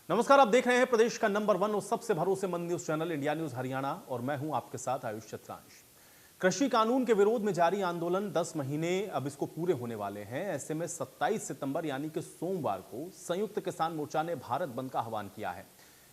नमस्कार, आप देख रहे हैं प्रदेश का नंबर 1 और सबसे भरोसेमंद news channel India news Haryana और मैं हूं आपके साथ आयुष चतुरांश। कृषि कानून के विरोध में जारी आंदोलन 10 महीने अब इसको पूरे होने वाले हैं। ऐसे में 27 सितंबर यानी कि सोमवार को संयुक्त किसान मोर्चा ने भारत बंद का आह्वान किया है।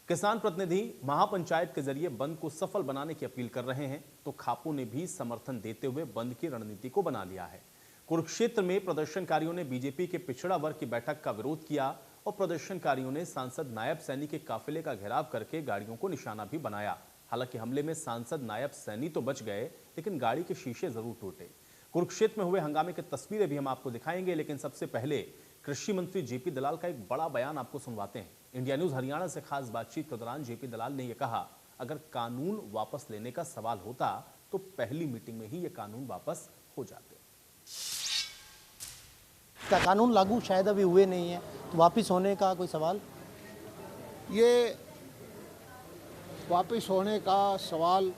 किसान प्रतिनिधि महापंचायत के जरिए बंद को सफल बनाने की अपील कर रहे हैं, तो खापों ने भी समर्थन देते हुए बंद की रणनीति को बना लिया है। कुरुक्षेत्र में प्रदर्शनकारियों ने बीजेपी के पिछड़ा वर्ग की बैठक का विरोध किया और प्रदर्शनकारियों ने सांसद नायब सैनी के काफिले का घेराव करके गाड़ियों को निशाना भी बनाया। हालांकि हमले में सांसद नायब सैनी तो बच गए, लेकिन गाड़ी के शीशे जरूर टूटे। कुरुक्षेत्र में हुए हंगामे की तस्वीरें भी हम आपको दिखाएंगे, लेकिन सबसे पहले कृषि मंत्री जेपी दलाल का एक बड़ा बयान आपको सुनवाते हैं। इंडिया न्यूज हरियाणा से खास बातचीत के दौरान जेपी दलाल ने यह कहा, अगर कानून वापस लेने का सवाल होता तो पहली मीटिंग में ही ये कानून वापस हो जाते। कानून लागू शायद अभी हुए नहीं है, तो वापस होने का कोई सवाल? ये वापस होने का सवाल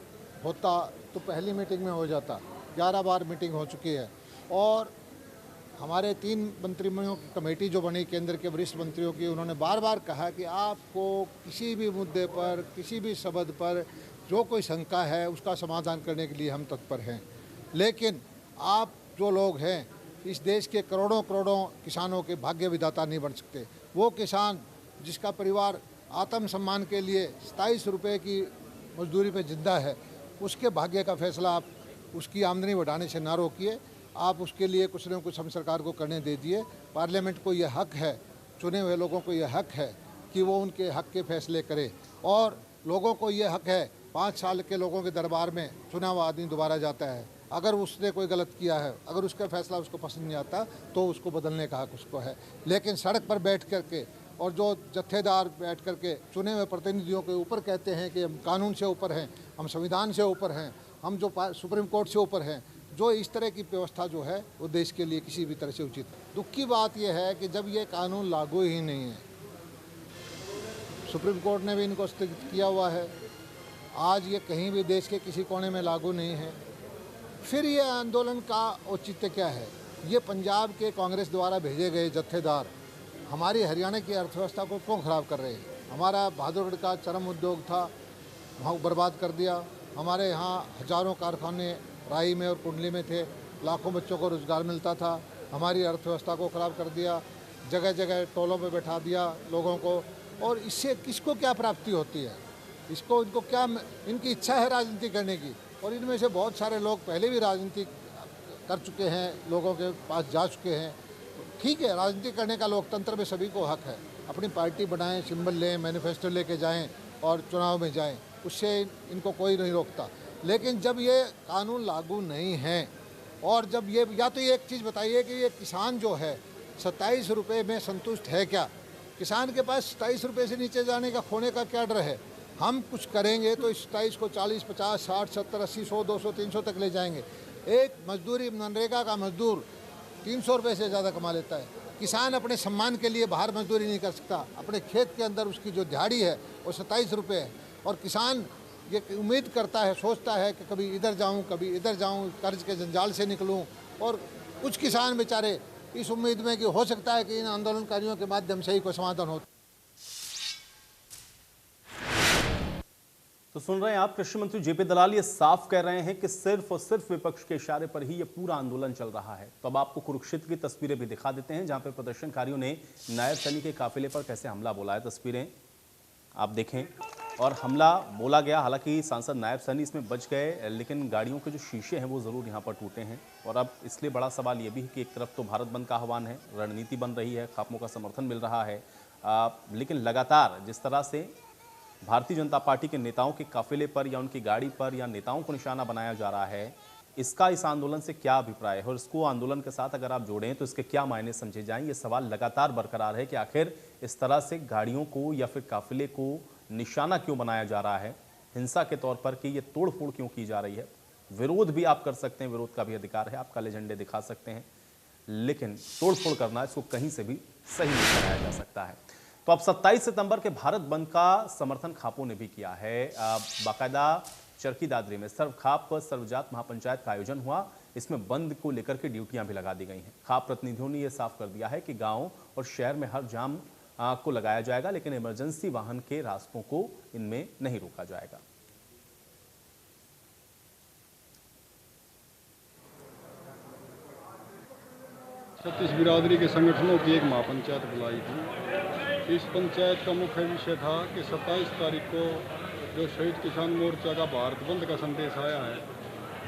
होता तो पहली मीटिंग में हो जाता। 11 बार मीटिंग हो चुकी है और हमारे 3 मंत्रियों की कमेटी जो बनी केंद्र के वरिष्ठ मंत्रियों की, उन्होंने बार बार कहा कि आपको किसी भी मुद्दे पर, किसी भी सबद पर जो कोई शंका है उसका समाधान करने के लिए हम तत्पर हैं। लेकिन आप जो लोग हैं, इस देश के करोड़ों करोड़ों किसानों के भाग्य विधाता नहीं बन सकते। वो किसान जिसका परिवार आत्मसम्मान के लिए 27 रुपये की मजदूरी पे जिंदा है, उसके भाग्य का फैसला आप उसकी आमदनी बढ़ाने से ना रोकिए। आप उसके लिए कुछ न कुछ हम सरकार को करने दे दिए। पार्लियामेंट को यह हक है, चुने हुए लोगों को यह हक है कि वो उनके हक के फैसले करे और लोगों को यह हक है, 5 साल के लोगों के दरबार में चुना हुआ आदमी दोबारा जाता है। अगर उसने कोई गलत किया है, अगर उसका फैसला उसको पसंद नहीं आता तो उसको बदलने का हक उसको है। लेकिन सड़क पर बैठ करके और जो जत्थेदार बैठ करके चुने हुए प्रतिनिधियों के ऊपर कहते हैं कि हम कानून से ऊपर हैं, हम संविधान से ऊपर हैं, हम जो सुप्रीम कोर्ट से ऊपर हैं, जो इस तरह की व्यवस्था जो है वो देश के लिए किसी भी तरह से उचित। दुख की बात यह है कि जब ये कानून लागू ही नहीं है, सुप्रीम कोर्ट ने भी इनको स्थगित किया हुआ है, आज ये कहीं भी देश के किसी कोने में लागू नहीं है, फिर ये आंदोलन का औचित्य क्या है? ये पंजाब के कांग्रेस द्वारा भेजे गए जत्थेदार हमारी हरियाणा की अर्थव्यवस्था को क्यों ख़राब कर रहे हैं? हमारा बहादुरगढ़ का चरम उद्योग था, वहाँ बर्बाद कर दिया। हमारे यहाँ हजारों कारखाने राई में और कुंडली में थे, लाखों बच्चों को रोजगार मिलता था। हमारी अर्थव्यवस्था को ख़राब कर दिया, जगह जगह टोलों में बैठा दिया लोगों को। और इससे किसको क्या प्राप्ति होती है? इनको क्या, इनकी इच्छा है राजनीति करने की, और इनमें से बहुत सारे लोग पहले भी राजनीति कर चुके हैं, लोगों के पास जा चुके हैं। ठीक है, राजनीति करने का लोकतंत्र में सभी को हक है, अपनी पार्टी बनाएं, सिंबल लें, मैनिफेस्टो लेके जाएं और चुनाव में जाएं, उससे इनको कोई नहीं रोकता। लेकिन जब ये कानून लागू नहीं है और जब ये, या तो ये एक चीज़ बताइए कि ये किसान जो है 27 रुपये में संतुष्ट है क्या? किसान के पास 27 रुपये से नीचे जाने का, खोने का क्या डर है? हम कुछ करेंगे तो इस 27 को 40, 50, 60, 70, 80, 100, 200, 300 तक ले जाएंगे। एक मजदूरी, मनरेगा का मजदूर 300 रुपये से ज़्यादा कमा लेता है। किसान अपने सम्मान के लिए बाहर मजदूरी नहीं कर सकता, अपने खेत के अंदर उसकी जो दिहाड़ी है वो 27 रुपये है। और किसान ये उम्मीद करता है, सोचता है कि कभी इधर जाऊँ, कभी इधर जाऊँ, कर्ज के जंजाल से निकलूँ। और कुछ किसान बेचारे इस उम्मीद में कि हो सकता है कि इन आंदोलनकारियों के माध्यम से ही कोई समाधान हो। तो सुन रहे हैं आप, कृषि मंत्री जेपी दलाल ये साफ कह रहे हैं कि सिर्फ और सिर्फ विपक्ष के इशारे पर ही ये पूरा आंदोलन चल रहा है। तो अब आपको कुरुक्षेत्र की तस्वीरें भी दिखा देते हैं, जहां पे प्रदर्शनकारियों ने नायब सैनी के काफिले पर कैसे हमला बोला है। तस्वीरें आप देखें, और हमला बोला गया। हालांकि सांसद नायब सैनी इसमें बच गए, लेकिन गाड़ियों के जो शीशे हैं वो ज़रूर यहाँ पर टूटे हैं। और अब इसलिए बड़ा सवाल ये भी है कि एक तरफ तो भारत बंद का आह्वान है, रणनीति बन रही है, खापों का समर्थन मिल रहा है, लेकिन लगातार जिस तरह से भारतीय जनता पार्टी के नेताओं के काफिले पर या उनकी गाड़ी पर या नेताओं को निशाना बनाया जा रहा है, इसका इस आंदोलन से क्या अभिप्राय है और इसको आंदोलन के साथ अगर आप जोड़ें तो इसके क्या मायने समझे जाएं? ये सवाल लगातार बरकरार है कि आखिर इस तरह से गाड़ियों को या फिर काफिले को निशाना क्यों बनाया जा रहा है, हिंसा के तौर पर, कि ये तोड़फोड़ क्यों की जा रही है। विरोध भी आप कर सकते हैं, विरोध का भी अधिकार है, आप काले झंडे दिखा सकते हैं, लेकिन तोड़फोड़ करना, इसको कहीं से भी सही नहीं कराया जा सकता है। तो अब 27 सितंबर के भारत बंद का समर्थन खापों ने भी किया है। बाकायदा चरखी दादरी में सर्व खाप सर्वजात महापंचायत का आयोजन हुआ। इसमें बंद को लेकर के ड्यूटियां भी लगा दी गई हैं। खाप प्रतिनिधियों ने यह साफ कर दिया है कि गांव और शहर में हर को लगाया जाएगा, लेकिन इमरजेंसी वाहन के रास्तों को इनमें नहीं रोका जाएगा। छत्तीस बिरादरी के संगठनों की एक महापंचायत बुलाई थी। इस पंचायत का मुख्य विषय था कि 27 तारीख को जो शहीद किसान मोर्चा का भारत बंद का संदेश आया है,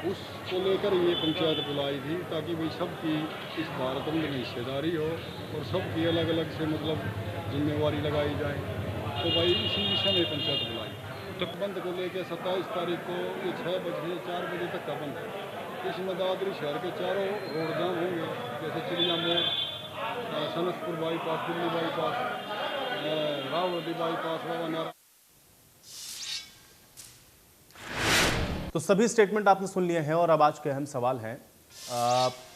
उसको लेकर ये पंचायत बुलाई थी, ताकि भाई सबकी इस भारत बंद में हिस्सेदारी हो और सबकी अलग अलग से मतलब जिम्मेवारी लगाई जाए। तो भाई इसी विषय में पंचायत बुलाई। तो बंद को लेकर 27 तारीख को ये 6 बजे 4 बजे तक का बंद है। इसमें दादरी शहर के चारों रोड जाम होंगे, जैसे Chidiya Mod, Sanaspur bypass, Delhi bypass, Rawdi bypass, Baba Narayan. तो सभी स्टेटमेंट आपने सुन लिए हैं और अब आज के अहम सवाल हैं,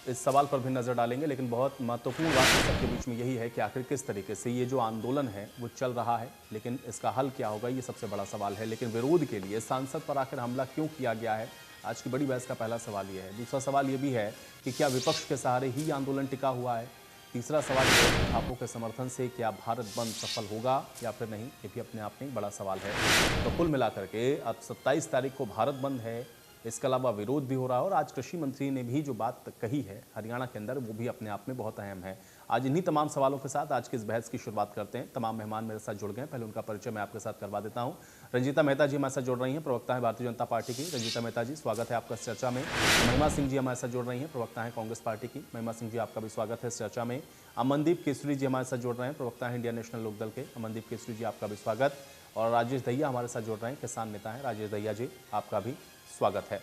इस सवाल पर भी नजर डालेंगे। लेकिन बहुत महत्वपूर्ण बात सबके बीच में यही है कि आखिर किस तरीके से ये जो आंदोलन है वो चल रहा है, लेकिन इसका हल क्या होगा, ये सबसे बड़ा सवाल है। लेकिन विरोध के लिए सांसद पर आखिर हमला क्यों किया गया है, आज की बड़ी बहस का पहला सवाल ये है। दूसरा सवाल ये भी है कि क्या विपक्ष के सहारे ही आंदोलन टिका हुआ है। तीसरा सवाल ये है कि खापों के समर्थन से क्या भारत बंद सफल होगा या फिर नहीं, ये भी अपने आप में एक बड़ा सवाल है। तो कुल मिलाकर के अब 27 तारीख को भारत बंद है, इसके अलावा विरोध भी हो रहा है और आज कृषि मंत्री ने भी जो बात कही है हरियाणा के अंदर, वो भी अपने आप में बहुत अहम है। आज इन्हीं तमाम सवालों के साथ आज की इस बहस की शुरुआत करते हैं। तमाम मेहमान मेरे साथ जुड़ गए, पहले उनका परिचय मैं आपके साथ करवा देता हूं। रंजीता मेहता जी हमारे साथ जुड़ रही हैं, प्रवक्ता है भारतीय जनता पार्टी की। रंजीता मेहता जी, स्वागत है आपका इस चर्चा में। महिमा सिंह जी हमारे साथ जुड़ रही हैं, प्रवक्ता है कांग्रेस पार्टी की। महिमा सिंह जी, आपका भी स्वागत है इस चर्चा में। अमनदीप केसरी जी हमारे साथ जुड़ रहे हैं, प्रवक्ता है इंडियन नेशनल लोकदल के। अमनदीप केसरी जी, आपका भी स्वागत। और राजेश दहिया हमारे साथ जुड़ रहे हैं, किसान नेता हैं। राजेश दहिया जी, आपका भी स्वागत है।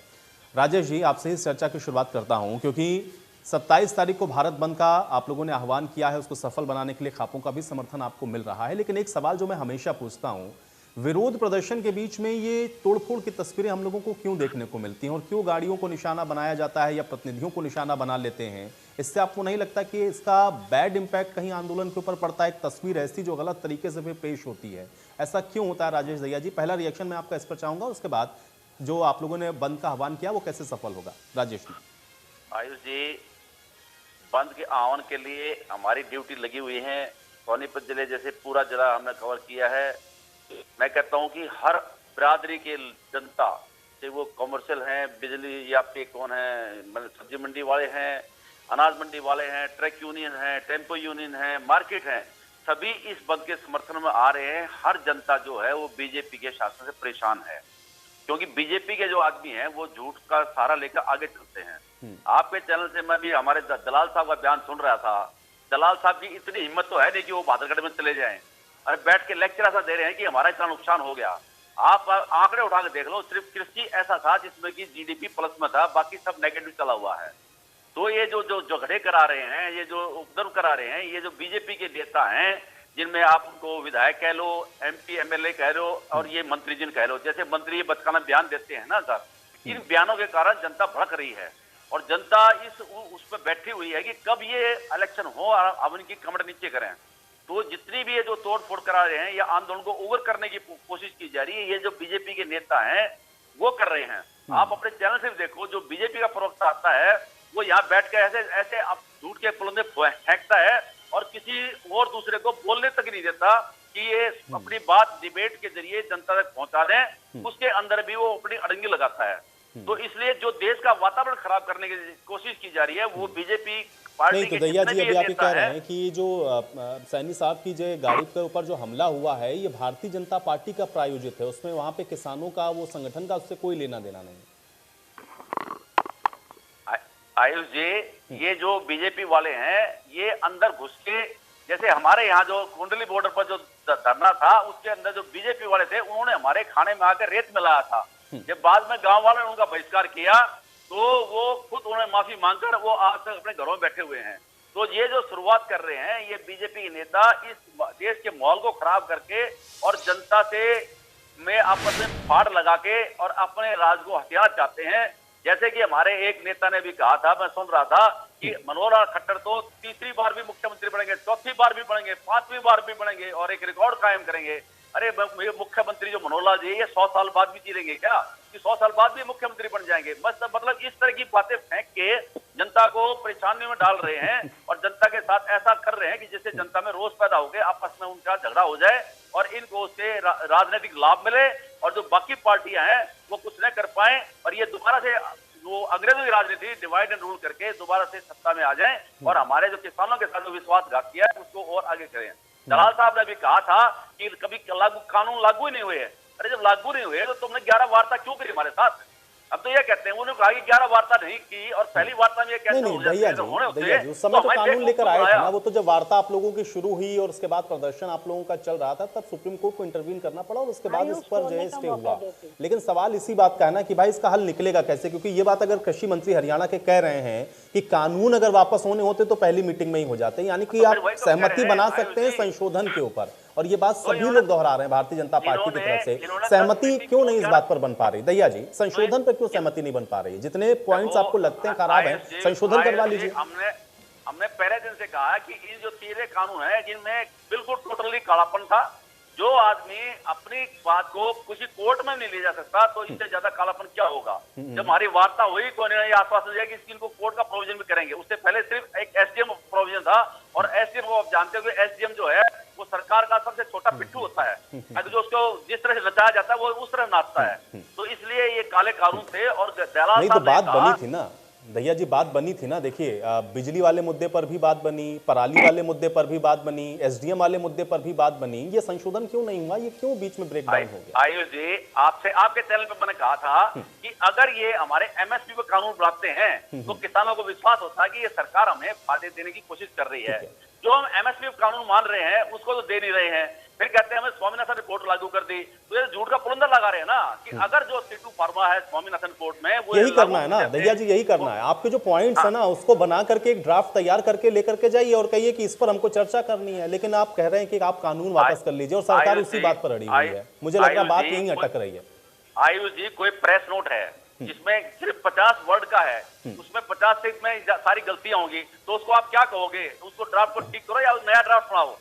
राजेश जी, आपसे इस चर्चा की शुरुआत करता हूं, क्योंकि 27 तारीख को भारत बंद का आप लोगों ने आह्वान किया है, उसको सफल बनाने के लिए खापों का भी समर्थन आपको मिल रहा है। लेकिन एक सवाल जो मैं हमेशा पूछता हूं, विरोध प्रदर्शन के बीच में ये तोड़फोड़ की तस्वीरें हम लोगों को क्यों देखने को मिलती हैं और क्यों गाड़ियों को निशाना बनाया जाता है या प्रतिनिधियों को निशाना बना लेते हैं? इससे आपको नहीं लगता कि इसका बैड इंपैक्ट कहीं आंदोलन के ऊपर पड़ता है, एक तस्वीर ऐसी जो गलत तरीके से फिर पेश होती है? ऐसा क्यों होता है राजेश दहिया जी? पहला रिएक्शन मैं आपका इस पर चाहूंगा, उसके बाद जो आप लोगों ने बंद का आह्वान किया वो कैसे सफल होगा। राजेश जी। आयुष जी, बंद के आह्वान के लिए हमारी ड्यूटी लगी हुई है। सोनीपत जिले जैसे पूरा जिला हमने कवर किया है। मैं कहता हूं कि हर बिरादरी के जनता, चाहे वो कॉमर्शियल हैं, बिजली या पे कौन है, मतलब सब्जी मंडी वाले हैं, अनाज मंडी वाले हैं, ट्रक यूनियन है, टेम्पो यूनियन है, मार्केट है, सभी इस बंद के समर्थन में आ रहे हैं। हर जनता जो है वो बीजेपी के शासन से परेशान है, क्योंकि बीजेपी के जो आदमी हैं वो झूठ का सहारा लेकर आगे चलते हैं। आपके चैनल से मैं भी हमारे दलाल साहब का बयान सुन रहा था। दलाल साहब की इतनी हिम्मत तो है नहीं कि वो बादलगढ़ में चले जाएं। अरे बैठ के लेक्चर ऐसा दे रहे हैं कि हमारा इतना नुकसान हो गया। आप आंकड़े उठा के देख लो, सिर्फ कृषि ऐसा था जिसमें कि जीडीपी प्लस में था, बाकी सब नेगेटिव चला हुआ है। तो ये जो झगड़े करा रहे हैं, ये जो उपद्रव करा रहे हैं, ये जो बीजेपी के नेता हैं, जिनमें आप उनको विधायक कह लो, एमपी एमएलए कह लो और ये मंत्री जिन कह लो, जैसे मंत्री ये बचकाना बयान देते हैं ना सर, इन बयानों के कारण जनता भड़क रही है और जनता उस पर बैठी हुई है कि कब ये इलेक्शन हो और अब इनकी कमर नीचे करें। तो जितनी भी ये जो तोड़ फोड़ करा रहे हैं या आंदोलन को ओवर करने की कोशिश की जा रही है, ये जो बीजेपी के नेता हैं वो कर रहे हैं। आप अपने चैनल से भी देखो, जो बीजेपी का प्रवक्ता आता है वो यहाँ बैठ के ऐसे ऐसे झूठ के पुलंदे फेंकता है और किसी और दूसरे को बोलने तक नहीं देता कि ये अपनी बात डिबेट के जरिए जनता तक पहुंचा दें। उसके अंदर भी वो अपनी अड़ंगी लगाता है। तो इसलिए जो देश का वातावरण खराब करने की कोशिश की जा रही है वो बीजेपी पार्टी नहीं। तो दहिया जी, अभी आप ये कह रहे हैं कि जो सैनी साहब की जो गाड़ी के ऊपर जो हमला हुआ है ये भारतीय जनता पार्टी का प्रायोजित है, उसमें वहां पे किसानों का वो संगठन का उससे कोई लेना देना नहीं। आयुष जी, ये जो बीजेपी वाले हैं ये अंदर घुस के, जैसे हमारे यहाँ जो कुंडली बॉर्डर पर जो धरना था उसके अंदर जो बीजेपी वाले थे उन्होंने हमारे खाने में आकर रेत मिलाया था। जब बाद में गांव वालों ने उनका बहिष्कार किया तो वो खुद उन्होंने माफी मांगकर वो आज तक अपने घरों में बैठे हुए हैं। तो ये जो शुरुआत कर रहे हैं ये बीजेपी के नेता इस देश के माहौल को खराब करके और जनता से में आपस में फाड़ लगा के और अपने राज को हथियाना चाहते हैं। जैसे कि हमारे एक नेता ने भी कहा था, मैं सुन रहा था कि मनोहर लाल खट्टर तो तीसरी बार भी मुख्यमंत्री बनेंगे, चौथी बार भी बनेंगे, पांचवी बार भी बनेंगे और एक रिकॉर्ड कायम करेंगे। अरे मुख्यमंत्री जो मनोहर लाल जी ये 100 साल बाद भी जी लेंगे क्या? कि 100 साल बाद भी मुख्यमंत्री बन जाएंगे? बस मतलब इस तरह की बातें फेंक के जनता जनता को परेशानी में डाल रहे हैं और जनता के साथ ऐसा कर रहे हैं कि जिससे जनता में रोष पैदा हो गए, आपस में उनका झगड़ा हो जाए और इनको उससे राजनीतिक लाभ मिले और जो बाकी पार्टियां हैं वो कुछ न कर पाए और ये दोबारा से वो अंग्रेजों की राजनीति डिवाइड एंड रूल करके दोबारा से सत्ता में आ जाएं और हमारे जो किसानों के साथ जो विश्वासघात किया है उसको और आगे करें। दलाल साहब ने भी कहा था कि कभी कानून लागू ही नहीं हुए हैं। अरे जब लागू नहीं हुए तो तुमने 11 वार्ता क्यों करी हमारे साथ? अब तो ये कहते हैं उन्होंने कहा कि 11 वार्ता नहीं की और पहली वार्ता में ये कहते नहीं भैया जी उस समय तो कानून लेकर आए थे ना, वो तो जब वार्ता आप लोगों की शुरू हुई और उसके बाद प्रदर्शन आप लोगों का चल रहा था तब सुप्रीम कोर्ट को इंटरवीन करना पड़ा और उसके बाद इस पर जो है स्टे हुआ। लेकिन सवाल इसी बात का है ना कि भाई इसका हल निकलेगा कैसे, क्योंकि ये बात अगर कृषि मंत्री हरियाणा के कह रहे हैं कि कानून अगर वापस होने होते तो पहली मीटिंग में ही हो जाते, यानी कि आप सहमति बना सकते हैं संशोधन के ऊपर, और ये बात सभी लोग दोहरा रहे हैं भारतीय जनता पार्टी की तरफ से। सहमति क्यों नहीं इस बात पर बन पा रही? दहिया जी, संशोधन पर क्यों सहमति नहीं बन पा रही? जितने पॉइंट्स आपको लगते हैं खराब हैं, संशोधन करवा लीजिए। हमने पहले दिन से कहा कि इन जो 13 कानून है जिनमें बिल्कुल टोटली कालापन था, जो आदमी अपनी बात को किसी कोर्ट में नहीं ले जा सकता तो इससे ज्यादा कालापन क्या होगा। जब हमारी वार्ता हुई तो उन्होंने आश्वासन दिया कि इनको कोर्ट का प्रोविजन भी करेंगे। उससे पहले सिर्फ एक एसडीएम प्रोविजन था और एसडीएम को आप जानते हो एसडीएम जो है वो सरकार का सबसे छोटा पिट्ठू होता है, अगर जो उसको जिस तरह से नचाया जाता है वो उस तरह नाचता है। तो इसलिए ये काले कानून थे और दलाल नहीं तो बात बनी थी ना दहिया जी, बात बनी थी ना। देखिए बिजली वाले मुद्दे पर भी बात बनी, पराली वाले मुद्दे पर भी बात बनी, एसडीएम वाले मुद्दे पर भी बात बनी। ये संशोधन क्यों नहीं हुआ? ये क्यों बीच में ब्रेक डाउन हो गया? आयुष जी, आपसे आपके चैनल पे मैंने कहा था कि अगर ये हमारे एमएसपी पे कानून बनाते हैं तो किसानों को विश्वास होता है कि ये सरकार हमें फायदे देने की कोशिश कर रही है। जो हम एमएसपी कानून मान रहे हैं उसको तो दे नहीं रहे हैं, फिर कहते हैं हमें स्वामीनाथन रिपोर्ट लागू कर दी। तो ये झूठ का पुलंदर लगा रहे हैं ना कि अगर जो सीटू फार्मा है स्वामीनाथन रिपोर्ट में वो यही करना है ना दहिया जी, यही करना है। आपके जो पॉइंट्स है ना उसको बना करके एक ड्राफ्ट तैयार करके लेकर के जाइए और कहिए कि इस पर हमको चर्चा करनी है। लेकिन आप कह रहे हैं कि आप कानून वापस कर लीजिए और सरकार उसी बात पर अड़ी हुई है। मुझे लग रहा है बात यही अटक रही है। आयुष जी, कोई प्रेस नोट है जिसमें सिर्फ 50 वर्ड का है, उसमें 50 से में सारी गलतियां होंगी, तो उसको आप क्या कहोगे? उसको ड्राफ्ट को ठीक करो या नया ड्राफ्ट बनाओ।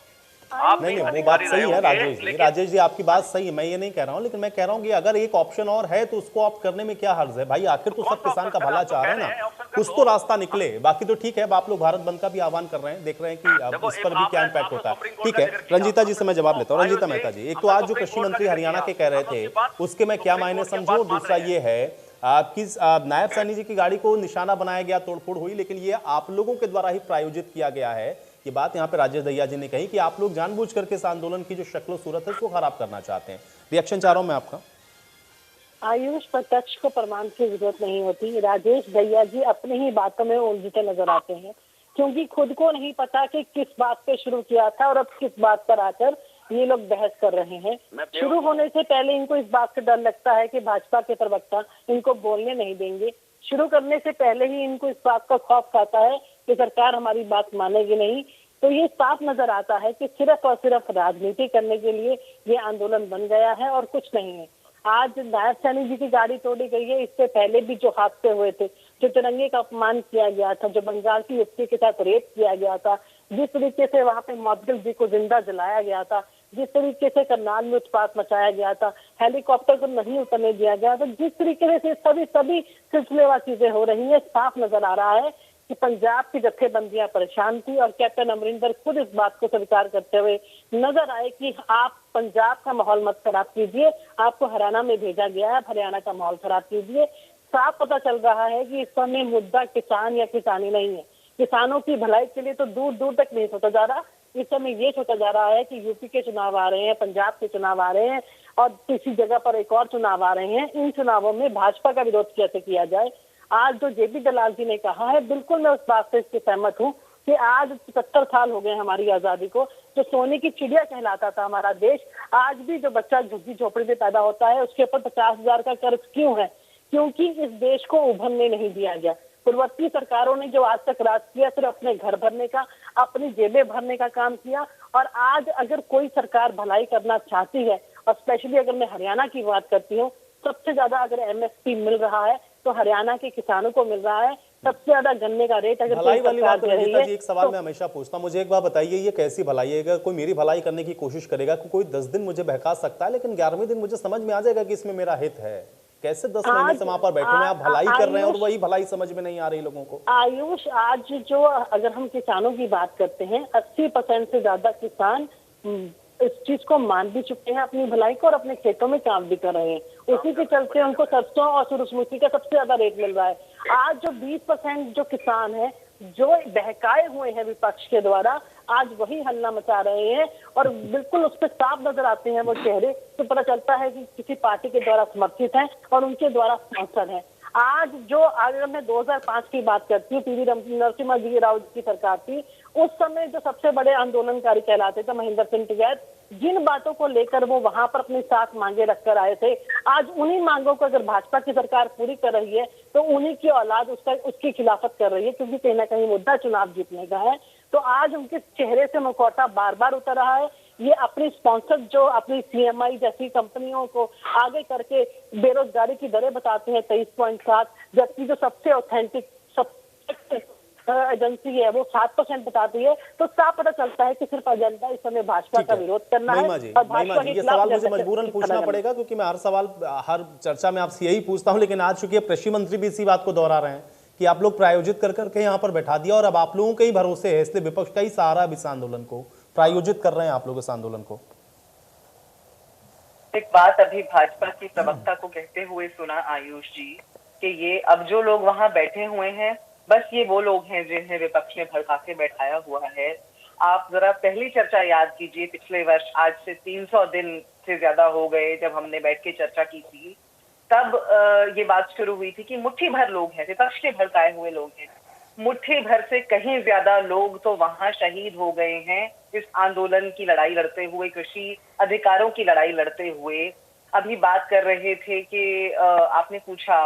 आप नहीं वो बात सही है राजेश जी आपकी बात सही है, मैं ये नहीं कह रहा हूं, लेकिन मैं कह रहा हूं कि अगर एक ऑप्शन और है तो उसको आप करने में क्या हर्ज है भाई? आखिर तो सब किसान का भला चाह रहे हैं ना, कुछ तो रास्ता निकले। बाकी तो ठीक है, अब आप लोग भारत बंद का भी आह्वान कर रहे हैं, देख रहे हैं कि अब इस पर भी क्या इम्पैक्ट होता है। ठीक है, रंजीता जी से मैं जवाब लेता हूँ। रंजीता मेहता जी, एक तो आज जो कृषि मंत्री हरियाणा के कह रहे थे उसके मैं क्या मायने समझूं, दूसरा ये है कि नायब सैनी जी की गाड़ी को निशाना बनाया गया, तोड़फोड़ हुई, लेकिन ये आप लोगों के द्वारा ही प्रायोजित किया गया है। ये बात यहाँ पे राजेश दहिया जी ने कही कि आप लोग जानबूझ करके इस आंदोलन की जो शक्ल सूरत है उसको खराब करना चाहते हैं। रिएक्शन चाह रहा हूं मैं आपका। आयुष, प्रत्यक्ष को प्रमाण की जरूरत नहीं होती। राजेश दहिया जी अपने ही बातों में उलझते नजर आते हैं क्योंकि खुद को नहीं पता कि किस बात पे शुरू किया था और अब किस बात पर आकर ये लोग बहस कर रहे हैं। शुरू होने से पहले इनको इस बात से डर लगता है कि भाजपा के प्रवक्ता इनको बोलने नहीं देंगे। शुरू करने से पहले ही इनको इस बात का खौफ खाता है कि सरकार हमारी बात मानेगी नहीं। तो ये साफ नजर आता है कि सिर्फ और सिर्फ राजनीति करने के लिए ये आंदोलन बन गया है और कुछ नहीं है। आज नायब सैनी जी की गाड़ी तोड़ी गई है, इससे पहले भी जो हादसे हुए थे, जो तिरंगे का अपमान किया गया था, जो बंगाल की युवती के साथ रेप किया गया था, जिस तरीके से वहां पे मौदगिल जी को जिंदा जलाया गया था, जिस तरीके से करनाल में उत्पात मचाया गया था, हेलीकॉप्टर को नहीं उतरने दिया गया था, जिस तरीके से सभी सिलसिलेवार चीजें हो रही है, साफ नजर आ रहा है कि पंजाब की जत्थेबंदियां परेशान थी और कैप्टन अमरिंदर खुद इस बात को स्वीकार करते हुए नजर आए कि आप पंजाब का माहौल मत खराब कीजिए, आपको हरियाणा में भेजा गया है, हरियाणा का माहौल खराब कीजिए। साफ पता चल रहा है कि इस समय मुद्दा किसान या किसानी नहीं है। किसानों की भलाई के लिए तो दूर दूर तक नहीं सोचा जा रहा। इस समय ये सोचा जा रहा है कि यूपी के चुनाव आ रहे हैं, पंजाब के चुनाव आ रहे हैं और किसी जगह पर एक और चुनाव आ रहे हैं। इन चुनावों में भाजपा का विरोध कैसे किया जाए। आज जो जेपी दलाल जी ने कहा है, बिल्कुल मैं उस बात से इससे सहमत हूँ कि आज 77 साल हो गए हमारी आजादी को। जो सोने की चिड़िया कहलाता था हमारा देश, आज भी जो बच्चा झुग्गी झोपड़ी में पैदा होता है उसके ऊपर 50,000 का कर्ज क्यों है? क्योंकि इस देश को उभरने नहीं दिया गया। पूर्ववर्ती सरकारों ने जो आज तक राज किया सिर्फ अपने घर भरने का, अपनी जेबें भरने का काम किया। और आज अगर कोई सरकार भलाई करना चाहती है, और स्पेशली अगर मैं हरियाणा की बात करती हूँ, सबसे ज्यादा अगर एमएसपी मिल रहा है तो हरियाणा के किसानों को मिल रहा है। सबसे ज्यादा गन्ने का रेट अगर भलाई वाली बात है जी, एक सवाल मैं हमेशा पूछता हूं, मुझे एक बात बताइए, ये कैसी भलाई है? अगर कोई मेरी भलाई करने की कोशिश करेगा, कोई 10 दिन मुझे बहका सकता है, लेकिन 11वें दिन मुझे समझ में आ जाएगा कि इसमें मेरा हित है। कैसे 10 महीने से वहां पर बैठे हुए हैं, आप भलाई कर रहे हैं और वही भलाई समझ में नहीं आ रही लोगों को। आयुष, आज जो अगर हम किसानों की बात करते हैं, 80% से ज्यादा किसान इस चीज को मान भी चुके हैं अपनी भलाई को, और अपने खेतों में काम भी कर रहे हैं। उसी के चलते उनको सरसों और सूरजमुखी का सबसे ज्यादा रेट मिल रहा है। आज जो 20% जो किसान है जो बहकाए हुए हैं विपक्ष के द्वारा, आज वही हल्ला मचा रहे हैं और बिल्कुल उस पर साफ नजर आते हैं वो चेहरे, तो पता चलता है कि किसी पार्टी के द्वारा समर्थित हैं और उनके द्वारा स्पॉन्सर हैं। आज जो अगर मैं 2005 की बात करती हूँ, पीवी नरसिम्हा जी राव की सरकार थी, उस समय जो सबसे बड़े आंदोलनकारी कहलाते थे महेंद्र सिंह टिकैत, जिन बातों को लेकर वो वहां पर अपनी 7 मांगे रखकर आए थे, आज उन्हीं मांगों को अगर भाजपा की सरकार पूरी कर रही है तो उन्हीं की औलाद उसकी खिलाफत कर रही है, क्योंकि कहीं ना कहीं मुद्दा चुनाव जीतने का है। तो आज उनके चेहरे से मुखौटा बार बार उतर रहा है। ये अपनी स्पॉन्सर जो अपनी सीएमआई जैसी कंपनियों को आगे करके बेरोजगारी की दरें बताते हैं 23.7, जबकि जो सबसे ऑथेंटिक एजेंसी है वो 7% बताती है। तो साफ पता चलता है कि सिर्फ एजेंडा इस समय भाजपा का विरोध करना है। और भाजपा के ये सवाल मुझे मजबूरन पूछना पड़ेगा, क्योंकि मैं हर चर्चा में आपसे यही पूछता हूं, लेकिन आज चूंकि कृषि मंत्री भी इसी बात को दोहरा रहे हैं कि आप लोग प्रायोजित कर करके यहाँ पर बैठा दिया और अब आप लोगों के ही भरोसे है, इसलिए विपक्ष का ही सहारा अब इस आंदोलन को प्रायोजित कर रहे हैं आप लोग इस आंदोलन को। एक बात अभी भाजपा की प्रवक्ता को कहते हुए सुना आयुष जी कि ये अब जो लोग वहां बैठे हुए हैं बस ये वो लोग हैं जिन्हें विपक्ष ने भड़का के बैठाया हुआ है। आप जरा पहली चर्चा याद कीजिए, पिछले वर्ष आज से 300 दिन से ज्यादा हो गए जब हमने बैठ के चर्चा की थी, तब ये बात शुरू हुई थी कि मुट्ठी भर लोग हैं, विपक्ष के भड़काए हुए लोग हैं। मुट्ठी भर से कहीं ज्यादा लोग तो वहां शहीद हो गए हैं इस आंदोलन की लड़ाई लड़ते हुए, कृषि अधिकारों की लड़ाई लड़ते हुए। अभी बात कर रहे थे कि आपने पूछा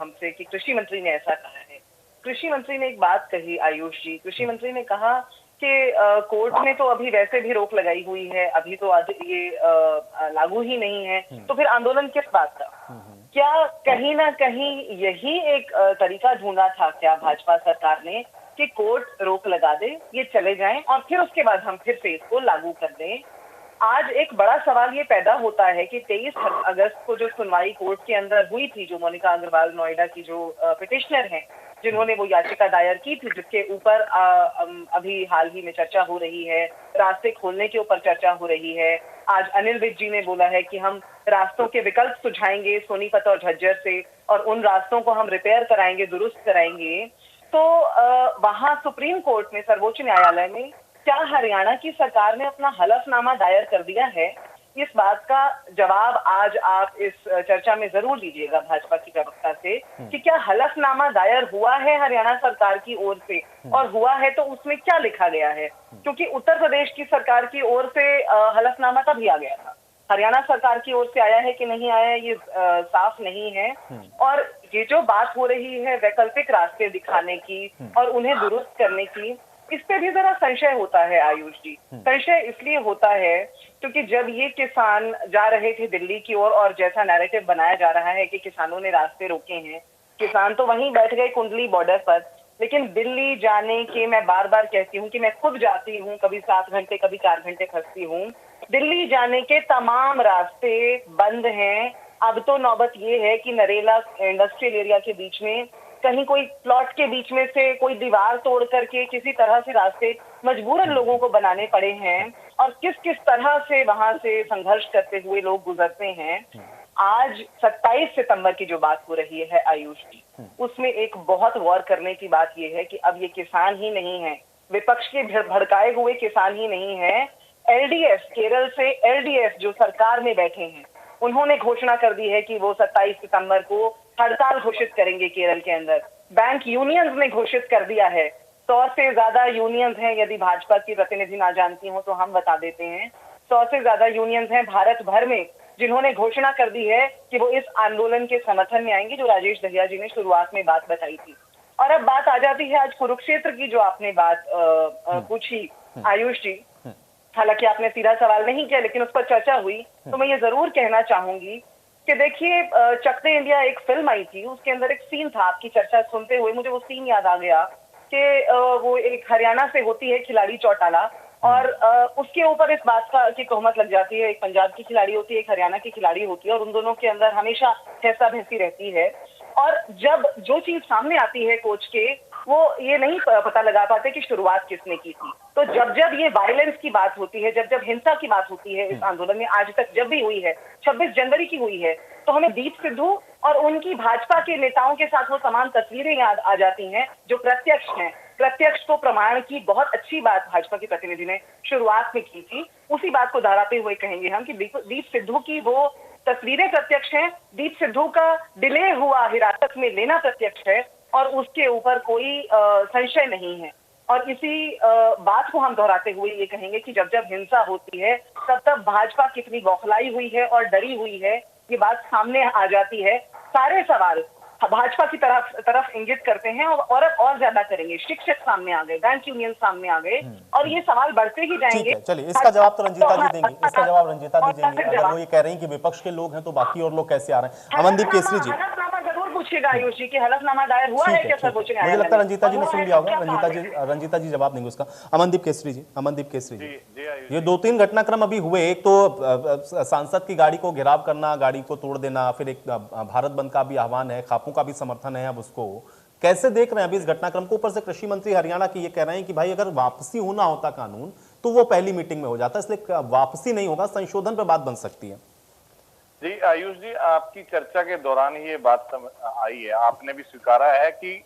हमसे कि कृषि मंत्री ने ऐसा कहा है। कृषि मंत्री ने एक बात कही आयुष जी, कृषि मंत्री ने कहा कि कोर्ट ने तो अभी वैसे भी रोक लगाई हुई है, अभी तो ये लागू ही नहीं है, तो फिर आंदोलन किस बात का? क्या कहीं ना कहीं यही एक तरीका ढूंढा था क्या भाजपा सरकार ने कि कोर्ट रोक लगा दे, ये चले जाएं और फिर उसके बाद हम फिर से इसको लागू कर दें? आज एक बड़ा सवाल ये पैदा होता है कि 23 अगस्त को जो सुनवाई कोर्ट के अंदर हुई थी, जो मोनिका अग्रवाल नोएडा की जो पिटिशनर हैं जिन्होंने वो याचिका दायर की थी, जिसके ऊपर अभी हाल ही में चर्चा हो रही है, रास्ते खोलने के ऊपर चर्चा हो रही है। आज अनिल विज जी ने बोला है कि हम रास्तों के विकल्प सुझाएंगे सोनीपत और झज्जर से, और उन रास्तों को हम रिपेयर कराएंगे, दुरुस्त कराएंगे। तो वहां सुप्रीम कोर्ट में, सर्वोच्च न्यायालय में, क्या हरियाणा की सरकार ने अपना हलफनामा दायर कर दिया है? इस बात का जवाब आज आप इस चर्चा में जरूर लीजिएगा भाजपा की प्रवक्ता से कि क्या हलफनामा दायर हुआ है हरियाणा सरकार की ओर से, और हुआ है तो उसमें क्या लिखा गया है? क्योंकि उत्तर प्रदेश की सरकार की ओर से हलफनामा तभी आ गया था, हरियाणा सरकार की ओर से आया है कि नहीं आया ये साफ नहीं है। और ये जो बात हो रही है वैकल्पिक रास्ते दिखाने की और उन्हें दुरुस्त करने की, इस पे भी जरा संशय होता है आयुष जी। संशय इसलिए होता है क्योंकि जब ये किसान जा रहे थे दिल्ली की ओर, और जैसा नैरेटिव बनाया जा रहा है कि किसानों ने रास्ते रोके हैं, किसान तो वहीं बैठ गए कुंडली बॉर्डर पर, लेकिन दिल्ली जाने के, मैं बार बार कहती हूँ कि मैं खुद जाती हूँ, कभी 7 घंटे कभी 4 घंटे फंसती हूँ, दिल्ली जाने के तमाम रास्ते बंद हैं। अब तो नौबत ये है कि नरेला इंडस्ट्रियल एरिया के बीच में कहीं कोई प्लॉट के बीच में से कोई दीवार तोड़ करके किसी तरह से रास्ते मजबूरन लोगों को बनाने पड़े हैं, और किस किस तरह से वहां से संघर्ष करते हुए लोग गुजरते हैं। आज 27 सितंबर की जो बात हो रही है आयुष जी, उसमें एक बहुत गौर करने की बात यह है कि अब ये किसान ही नहीं है, विपक्ष के भड़काए हुए किसान ही नहीं है, एलडीएफ, केरल से एलडीएफ जो सरकार में बैठे हैं, उन्होंने घोषणा कर दी है कि वो 27 सितंबर को हड़ताल घोषित करेंगे केरल के अंदर। बैंक यूनियंस ने घोषित कर दिया है, 100 से ज्यादा यूनियंस हैं, यदि भाजपा की प्रतिनिधि ना जानती हो तो हम बता देते हैं, 100 से ज्यादा यूनियंस हैं भारत भर में जिन्होंने घोषणा कर दी है कि वो इस आंदोलन के समर्थन में आएंगे, जो राजेश दहिया जी ने शुरुआत में बात बताई थी। और अब बात आ जाती है आज कुरुक्षेत्र की, जो आपने बात पूछी आयुष जी, हालांकि आपने सीधा सवाल नहीं किया लेकिन उस पर चर्चा हुई, तो मैं ये जरूर कहना चाहूंगी कि देखिए, चक दे इंडिया एक फिल्म आई थी, उसके अंदर एक सीन था, आपकी चर्चा सुनते हुए मुझे वो सीन याद आ गया कि वो एक हरियाणा से होती है खिलाड़ी चौटाला, और उसके ऊपर इस बात की तोहमत लग जाती है। एक पंजाब की खिलाड़ी होती है, एक हरियाणा की खिलाड़ी होती है, और उन दोनों के अंदर हमेशा ठहसा भैंसी रहती है। और जब जो चीज सामने आती है कोच के, वो ये नहीं पता लगा पाते कि शुरुआत किसने की थी। तो जब जब ये वायलेंस की बात होती है, जब जब हिंसा की बात होती है इस आंदोलन में, आज तक जब भी हुई है, 26 जनवरी की हुई है, तो हमें दीप सिद्धू और उनकी भाजपा के नेताओं के साथ वो समान तस्वीरें याद आ जाती हैं जो प्रत्यक्ष हैं। प्रत्यक्ष को प्रमाण की बहुत अच्छी बात भाजपा के प्रतिनिधि ने शुरुआत में की थी। उसी बात को दोहराते हुए कहेंगे हम कि दीप सिद्धू की वो तस्वीरें प्रत्यक्ष हैं, दीप सिद्धू का डिले हुआ हिरासत में लेना प्रत्यक्ष है, और उसके ऊपर कोई संशय नहीं है। और इसी बात को हम दोहराते हुए ये कहेंगे कि जब जब हिंसा होती है, तब तब भाजपा कितनी बौखलाई हुई है और डरी हुई है, ये बात सामने आ जाती है। सारे सवाल भाजपा की तरफ इंगित करते हैं, और अब और ज्यादा करेंगे। शिक्षक सामने आ गए, बैंक यूनियन सामने आ गए, और ये सवाल बढ़ते ही जाएंगे। चलिए, इसका जवाब तो रंजीता जी देंगी, इसका जवाब रंजीता जी देंगी। अगर वो ये कह रही हैं कि विपक्ष के लोग हैं तो बाकी और लोग कैसे आ रहे हैं? अमनदीप केसरी जी, हलफनामा जरूर पूछिएगा आयुष जी कि हलफनामा दायर हुआ है क्या सर्वोच्च न्यायालय में? मुझे लगता है रंजीता जी ने सुन लिया होगा। रंजीता जी जवाब देंगे उसका। अमनदीप केसरी जी, ये 2-3 घटनाक्रम अभी हुए। एक तो सांसद की गाड़ी को घेराव करना, गाड़ी को तोड़ देना, फिर एक भारत बंद का भी आह्वान है, खापों का भी समर्थन है। अब उसको कैसे देख रहे हैं अभी इस घटनाक्रम को? ऊपर से कृषि मंत्री हरियाणा की ये कह रहे हैं कि भाई अगर वापसी होना होता कानून तो वो पहली मीटिंग में हो जाता, इसलिए वापसी नहीं होगा, संशोधन पर बात बन सकती है। जी आयुष जी, आपकी चर्चा के दौरान ही ये बात आई है, आपने भी स्वीकारा है कि